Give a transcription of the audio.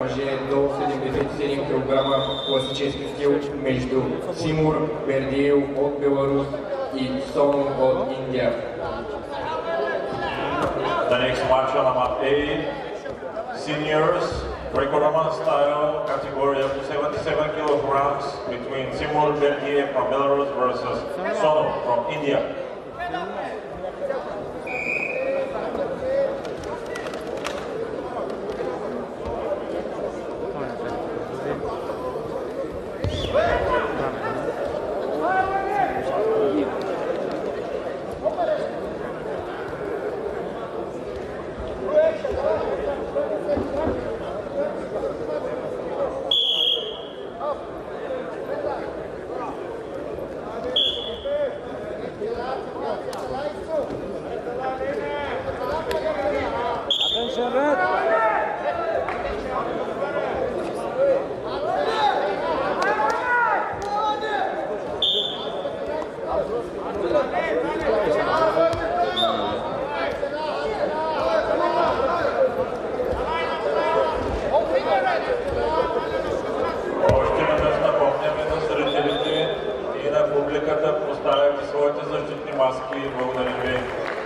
мъже до 77 кг класически стил между Тимур Бердиев от Беларус и Сону от Индия. The next match on Mat A, seniors, Greco-Roman style category up to 77 kilograms between Timur Bergiev from Belarus versus Sonu from India. Публиката поставя своите защитни маски. Благодаря ви.